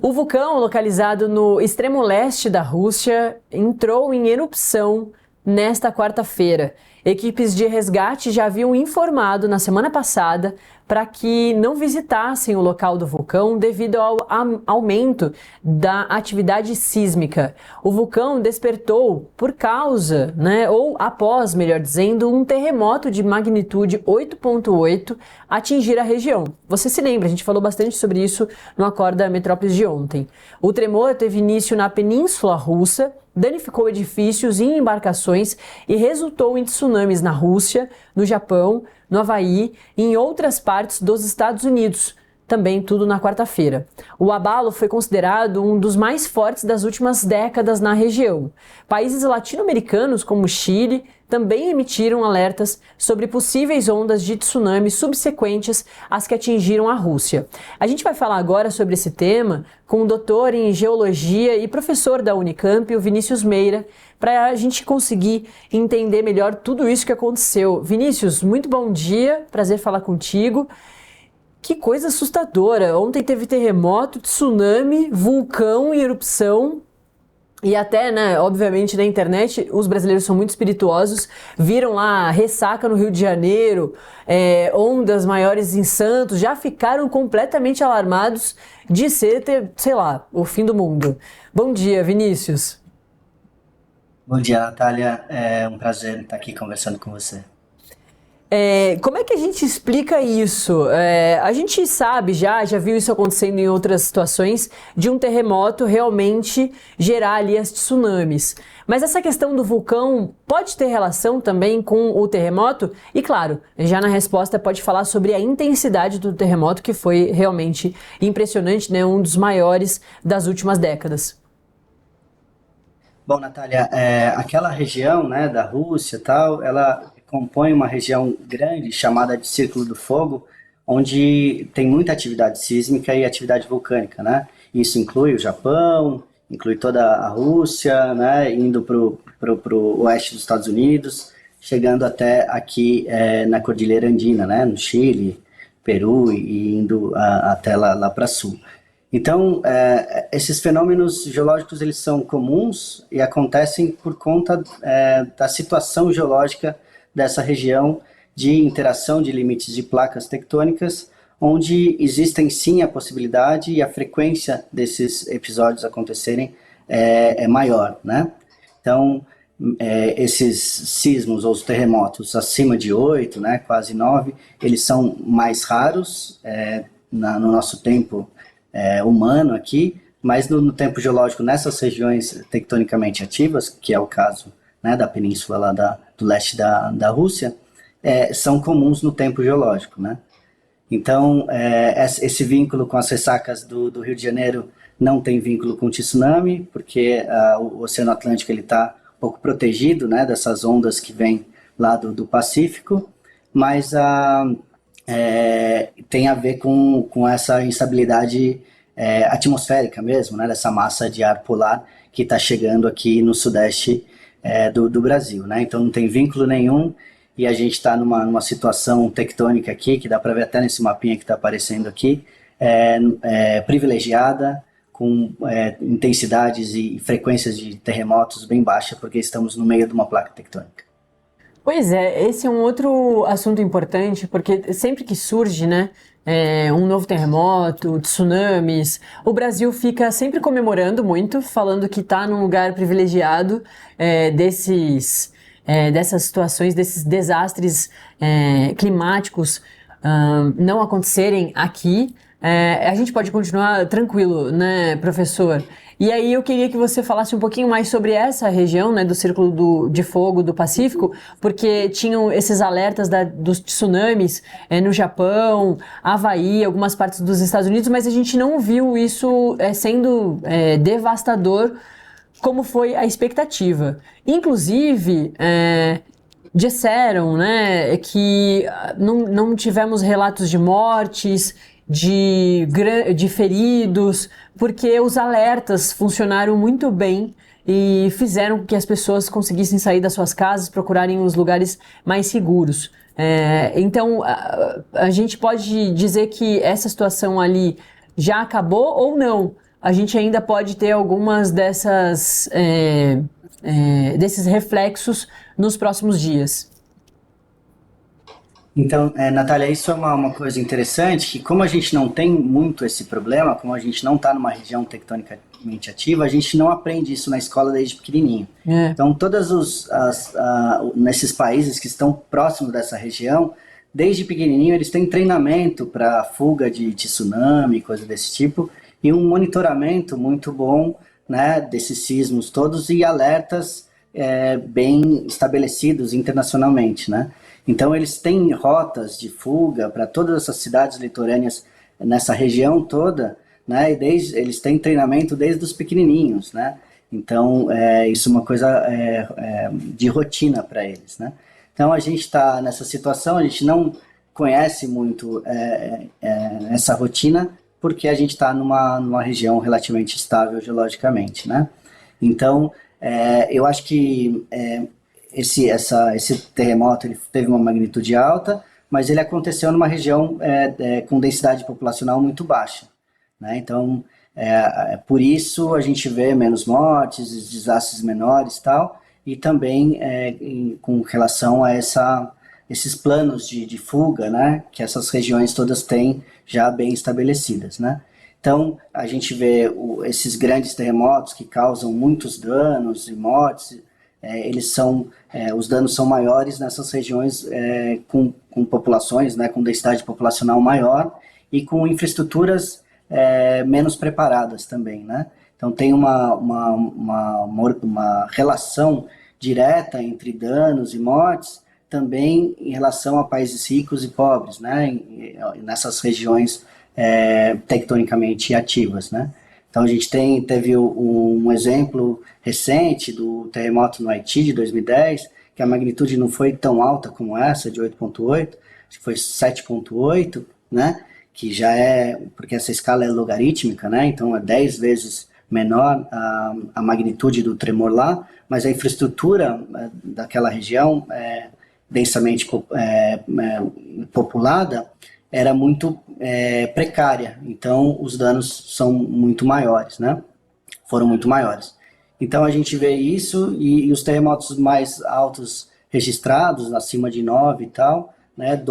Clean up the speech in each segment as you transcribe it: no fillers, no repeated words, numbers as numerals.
O vulcão, localizado no extremo leste da Rússia, entrou em erupção nesta quarta-feira. Equipes de resgate já haviam informado na semana passada para que não visitassem o local do vulcão devido ao aumento da atividade sísmica. O vulcão despertou por causa, ou após, melhor dizendo, um terremoto de magnitude 8,8 atingir a região. Você se lembra, a gente falou bastante sobre isso no Acorda Metrópolis de ontem. O tremor teve início na Península Russa, danificou edifícios e embarcações e resultou em tsunamis na Rússia, no Japão, no Havaí e em outras partes dos Estados Unidos, também tudo na quarta-feira. O abalo foi considerado um dos mais fortes das últimas décadas na região. Países latino-americanos, como Chile, também emitiram alertas sobre possíveis ondas de tsunami subsequentes às que atingiram a Rússia. A gente vai falar agora sobre esse tema com o doutor em geologia e professor da Unicamp, o Vinícius Meira, para a gente conseguir entender melhor tudo isso que aconteceu. Vinícius, muito bom dia, prazer falar contigo. Que coisa assustadora! Ontem teve terremoto, tsunami, vulcão em erupção. E até, obviamente na internet, os brasileiros são muito espirituosos, viram lá ressaca no Rio de Janeiro, ondas maiores em Santos, já ficaram completamente alarmados de ser, sei lá, o fim do mundo. Bom dia, Vinícius. Bom dia, Natália. É um prazer estar aqui conversando com você. Como é que a gente explica isso? A gente sabe, já viu isso acontecendo em outras situações, de um terremoto realmente gerar ali as tsunamis. Mas essa questão do vulcão pode ter relação também com o terremoto? E claro, já na resposta pode falar sobre a intensidade do terremoto, que foi realmente impressionante, um dos maiores das últimas décadas. Bom, Natália, aquela região, da Rússia e tal, ela compõe uma região grande chamada de Círculo do Fogo, onde tem muita atividade sísmica e atividade vulcânica, né? Isso inclui o Japão, inclui toda a Rússia, indo para o oeste dos Estados Unidos, chegando até aqui na Cordilheira Andina, no Chile, Peru e indo até lá para sul. Então, esses fenômenos geológicos eles são comuns e acontecem por conta da situação geológica dessa região de interação de limites de placas tectônicas, onde existem sim a possibilidade e a frequência desses episódios acontecerem é maior, né? Então, esses sismos ou os terremotos acima de 8, quase 9, eles são mais raros no nosso tempo humano aqui, mas no tempo geológico nessas regiões tectonicamente ativas, que é o caso da península lá do leste da Rússia, são comuns no tempo geológico, né? Então, esse vínculo com as ressacas do Rio de Janeiro não tem vínculo com o tsunami, porque o Oceano Atlântico está um pouco protegido, dessas ondas que vêm lá do Pacífico, mas tem a ver com essa instabilidade atmosférica mesmo, dessa massa de ar polar que está chegando aqui no sudeste do Brasil, né? Então não tem vínculo nenhum e a gente está numa situação tectônica aqui, que dá para ver até nesse mapinha que está aparecendo aqui, privilegiada, com intensidades e frequências de terremotos bem baixas, porque estamos no meio de uma placa tectônica. Pois é, esse é um outro assunto importante, porque sempre que surge, um novo terremoto, tsunamis, o Brasil fica sempre comemorando muito, falando que está num lugar privilegiado dessas situações, desses desastres climáticos não acontecerem aqui. A gente pode continuar tranquilo, né, professor? E aí eu queria que você falasse um pouquinho mais sobre essa região, do Círculo de Fogo do Pacífico, porque tinham esses alertas dos tsunamis no Japão, Havaí, algumas partes dos Estados Unidos, mas a gente não viu isso sendo devastador como foi a expectativa. Inclusive, disseram, que não tivemos relatos de mortes, de feridos, porque os alertas funcionaram muito bem e fizeram com que as pessoas conseguissem sair das suas casas, procurarem os lugares mais seguros. Então, a gente pode dizer que essa situação ali já acabou ou não? a gente ainda pode ter algumas desses reflexos nos próximos dias? Então, Natália, isso é uma coisa interessante, que como a gente não tem muito esse problema, como a gente não está numa região tectonicamente ativa, a gente não aprende isso na escola desde pequenininho. É. Então, nesses países que estão próximos dessa região, desde pequenininho eles têm treinamento para fuga de tsunami, coisa desse tipo, e um monitoramento muito bom, né, desses sismos todos e alertas bem estabelecidos internacionalmente, né? Então eles têm rotas de fuga para todas essas cidades litorâneas nessa região toda, né? E eles têm treinamento desde os pequenininhos, né? Então isso é uma coisa de rotina para eles, né? Então a gente está nessa situação, a gente não conhece muito essa rotina porque a gente está numa região relativamente estável geologicamente, né? Então eu acho que esse terremoto ele teve uma magnitude alta, mas ele aconteceu numa região com densidade populacional muito baixa, né? Então, por isso a gente vê menos mortes, desastres menores e tal, e também com relação a esses planos de fuga, né, que essas regiões todas têm já bem estabelecidas, né? Então, a gente vê esses grandes terremotos que causam muitos danos e mortes, os danos são maiores nessas regiões com populações, né, com densidade populacional maior e com infraestruturas menos preparadas também, né? Então tem uma relação direta entre danos e mortes também em relação a países ricos e pobres, né? Nessas regiões tectonicamente ativas, né? Então a gente teve um exemplo recente do terremoto no Haiti de 2010, que a magnitude não foi tão alta como essa, de 8,8, acho que foi 7,8, né? Que já porque essa escala é logarítmica, né? Então é 10 vezes menor a magnitude do tremor lá, mas a infraestrutura daquela região densamente populada era muito precária, então os danos são muito maiores, né? Foram muito maiores. Então a gente vê isso e os terremotos mais altos registrados, acima de 9 e tal, né?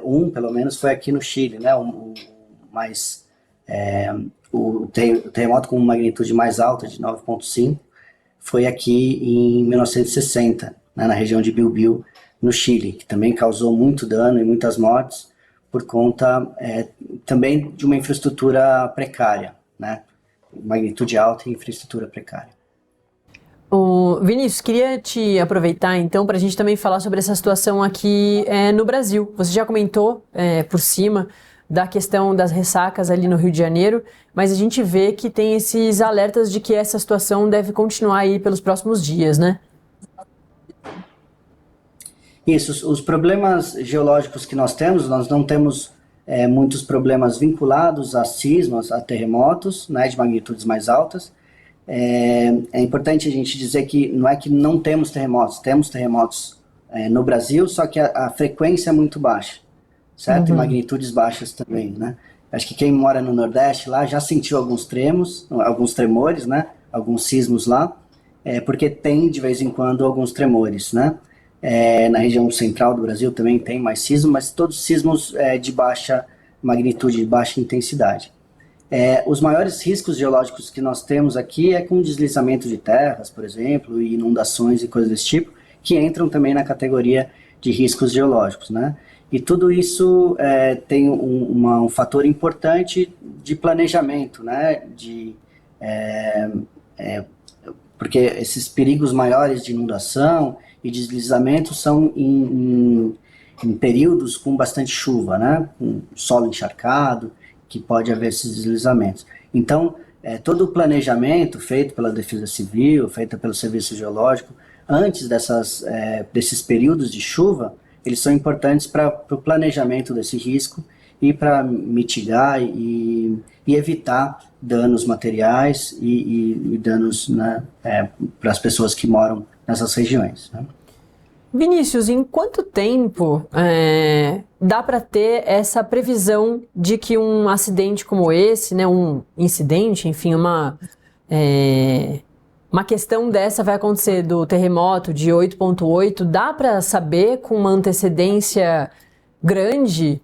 Um pelo menos foi aqui no Chile, né? O terremoto com magnitude mais alta, de 9,5, foi aqui em 1960, né? Na região de Biobío, no Chile, que também causou muito dano e muitas mortes, por conta também de uma infraestrutura precária, né? Magnitude alta e infraestrutura precária. Vinícius, queria te aproveitar então para a gente também falar sobre essa situação aqui no Brasil. Você já comentou por cima da questão das ressacas ali no Rio de Janeiro, mas a gente vê que tem esses alertas de que essa situação deve continuar aí pelos próximos dias, né? Isso, os problemas geológicos que nós não temos muitos problemas vinculados a sismos, a terremotos, né, de magnitudes mais altas. É importante a gente dizer que não é que não temos terremotos no Brasil, só que a frequência é muito baixa, certo? E magnitudes baixas também, né? Acho que quem mora no Nordeste lá já sentiu alguns tremores, né? Alguns sismos lá, porque tem de vez em quando alguns tremores, né? Na região central do Brasil também tem mais sismos, mas todos sismos de baixa magnitude, de baixa intensidade. Os maiores riscos geológicos que nós temos aqui é com deslizamento de terras, por exemplo, e inundações e coisas desse tipo, que entram também na categoria de riscos geológicos, né? E tudo isso tem um fator importante de planejamento, né? Porque esses perigos maiores de inundação e deslizamento são em períodos com bastante chuva, né? Com solo encharcado, que pode haver esses deslizamentos. Então, todo o planejamento feito pela Defesa Civil, feito pelo Serviço Geológico, antes desses períodos de chuva, eles são importantes para o planejamento desse risco e para mitigar e evitar danos materiais e danos, né, para as pessoas que moram nessas regiões, né? Vinícius, em quanto tempo dá para ter essa previsão de que um acidente como esse, né, um incidente, enfim, uma questão dessa vai acontecer do terremoto de 8,8, dá para saber com uma antecedência grande?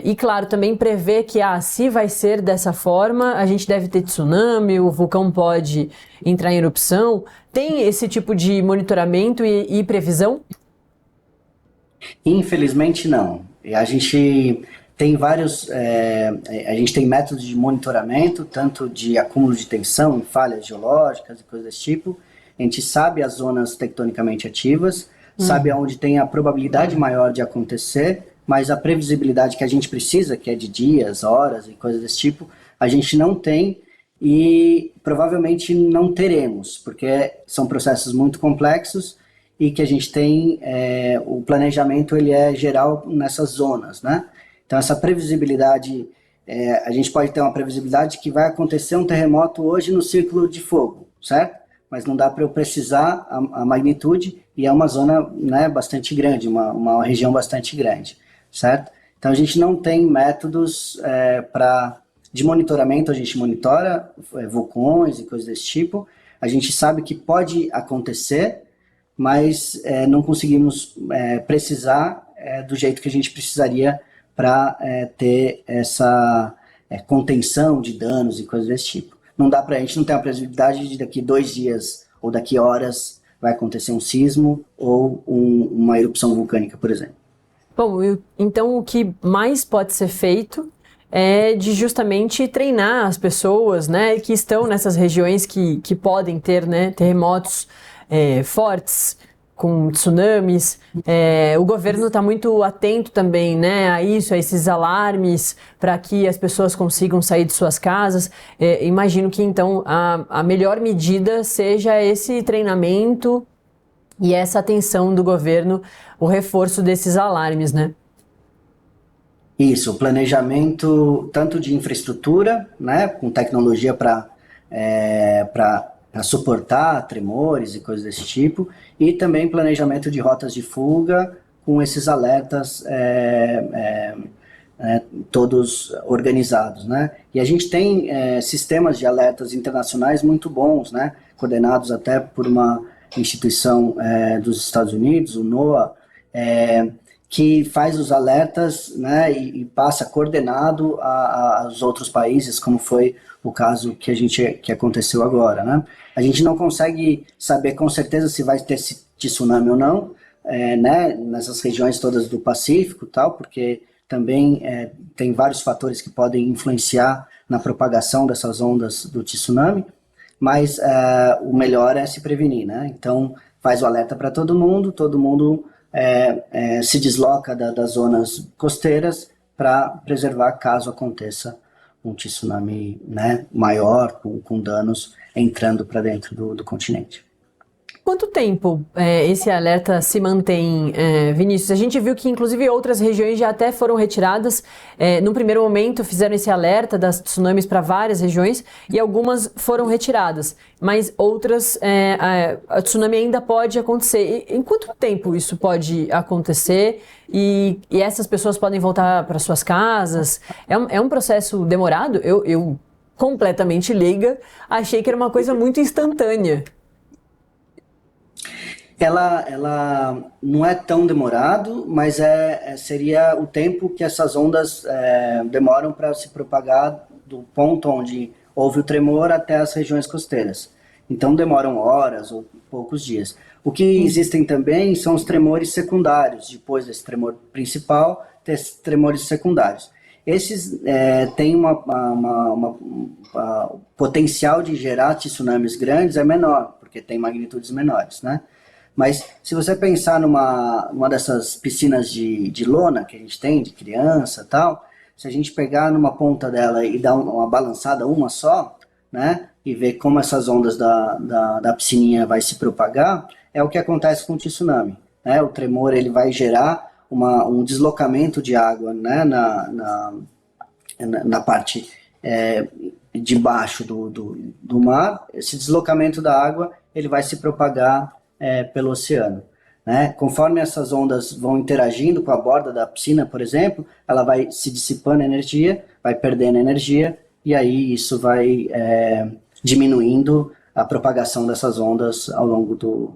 E claro, também prever que se vai ser dessa forma, a gente deve ter tsunami, o vulcão pode entrar em erupção. Tem esse tipo de monitoramento e previsão? Infelizmente não. E a gente tem a gente tem métodos de monitoramento, tanto de acúmulo de tensão em falhas geológicas e coisas desse tipo. A gente sabe as zonas tectonicamente ativas, sabe aonde tem a probabilidade maior de acontecer, mas a previsibilidade que a gente precisa, que é de dias, horas e coisas desse tipo, a gente não tem e provavelmente não teremos, porque são processos muito complexos e que a gente tem, o planejamento ele é geral nessas zonas, né? Então essa previsibilidade, a gente pode ter uma previsibilidade que vai acontecer um terremoto hoje no Círculo de Fogo, certo? Mas não dá para eu precisar a magnitude e é uma zona, né, bastante grande, uma região bastante grande, certo? Então a gente não tem métodos de monitoramento, a gente monitora vulcões e coisas desse tipo, a gente sabe que pode acontecer, mas não conseguimos precisar do jeito que a gente precisaria para ter essa contenção de danos e coisas desse tipo. Não dá para a gente não ter a previsibilidade de daqui 2 dias ou daqui horas vai acontecer um sismo ou uma erupção vulcânica, por exemplo. Bom, então o que mais pode ser feito é de justamente treinar as pessoas, né, que estão nessas regiões que podem ter, né, terremotos fortes, com tsunamis. O governo está muito atento também, né, a isso, a esses alarmes, para que as pessoas consigam sair de suas casas. Imagino que então a melhor medida seja esse treinamento e essa atenção do governo, o reforço desses alarmes, né? Isso, o planejamento tanto de infraestrutura, né, com tecnologia para suportar tremores e coisas desse tipo, e também planejamento de rotas de fuga com esses alertas todos organizados, né? E a gente tem sistemas de alertas internacionais muito bons, né, coordenados até por uma instituição dos Estados Unidos, o NOAA, que faz os alertas, né, e passa coordenado aos outros países, como foi o caso que aconteceu agora, né? A gente não consegue saber com certeza se vai ter tsunami ou não, né, nessas regiões todas do Pacífico, tal, porque também tem vários fatores que podem influenciar na propagação dessas ondas do tsunami, mas o melhor é se prevenir, né? Então faz o alerta para todo mundo se desloca das zonas costeiras para preservar caso aconteça um tsunami, né, maior, com danos entrando para dentro do continente. Quanto tempo esse alerta se mantém, Vinícius? A gente viu que, inclusive, outras regiões já até foram retiradas. No primeiro momento, fizeram esse alerta das tsunamis para várias regiões e algumas foram retiradas. Mas outras, a tsunami ainda pode acontecer. Em quanto tempo isso pode acontecer? E essas pessoas podem voltar para suas casas? É um processo demorado? Eu completamente leiga, achei que era uma coisa muito instantânea. Ela não é tão demorado, mas seria o tempo que essas ondas demoram para se propagar do ponto onde houve o tremor até as regiões costeiras. Então demoram horas ou poucos dias. O que existem também são os tremores secundários, depois desse tremor principal, tem esses tremores secundários. Esses têm o potencial de gerar tsunamis grandes é menor, porque tem magnitudes menores, né? Mas se você pensar numa dessas piscinas de lona que a gente tem, de criança e tal, se a gente pegar numa ponta dela e dar uma balançada, uma só, né, e ver como essas ondas da piscininha vai se propagar, é o que acontece com o tsunami, né? O tremor ele vai gerar um deslocamento de água, né, na parte de baixo do mar. Esse deslocamento da água ele vai se propagar pelo oceano. né? Conforme essas ondas vão interagindo com a borda da piscina, por exemplo, ela vai se dissipando energia, vai perdendo energia, e aí isso vai diminuindo a propagação dessas ondas ao longo do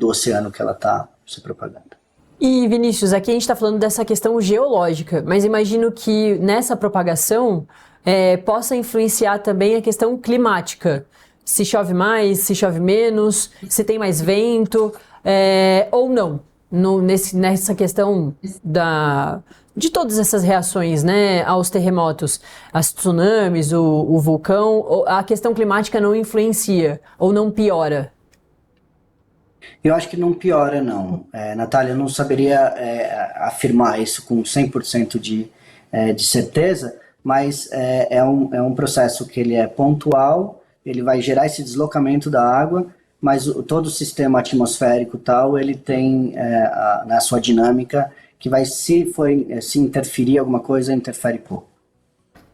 oceano que ela está se propagando. E Vinícius, aqui a gente está falando dessa questão geológica, mas imagino que nessa propagação possa influenciar também a questão climática. Se chove mais, se chove menos, se tem mais vento, ou não. Nessa questão de todas essas reações, né, aos terremotos, as tsunamis, o vulcão, a questão climática não influencia ou não piora? Eu acho que não piora, não. Natália, eu não saberia afirmar isso com 100% de certeza, mas é um processo que ele é pontual, ele vai gerar esse deslocamento da água, mas todo o sistema atmosférico tal, ele tem na sua dinâmica que vai, se interferir alguma coisa, interfere pouco.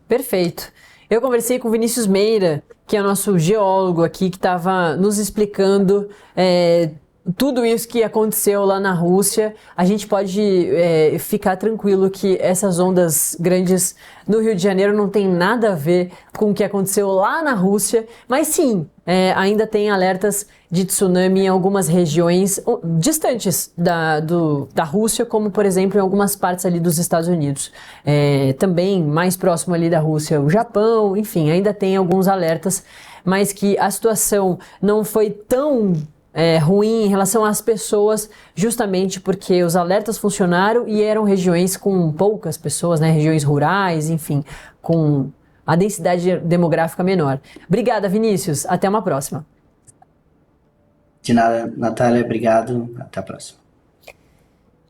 Perfeito. Eu conversei com o Vinícius Meira, que é o nosso geólogo aqui, que estava nos explicando tudo isso que aconteceu lá na Rússia. A gente pode ficar tranquilo que essas ondas grandes no Rio de Janeiro não tem nada a ver com o que aconteceu lá na Rússia, mas sim, ainda tem alertas de tsunami em algumas regiões distantes da Rússia, como por exemplo em algumas partes ali dos Estados Unidos. Também mais próximo ali da Rússia, o Japão, enfim, ainda tem alguns alertas, mas que a situação não foi tão ruim em relação às pessoas, justamente porque os alertas funcionaram e eram regiões com poucas pessoas, né, regiões rurais, enfim, com a densidade demográfica menor. Obrigada, Vinícius. Até uma próxima. De nada, Natália. Obrigado. Até a próxima.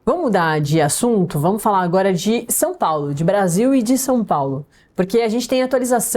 Vamos mudar de assunto? Vamos falar agora de São Paulo, de Brasil e de São Paulo, porque a gente tem atualização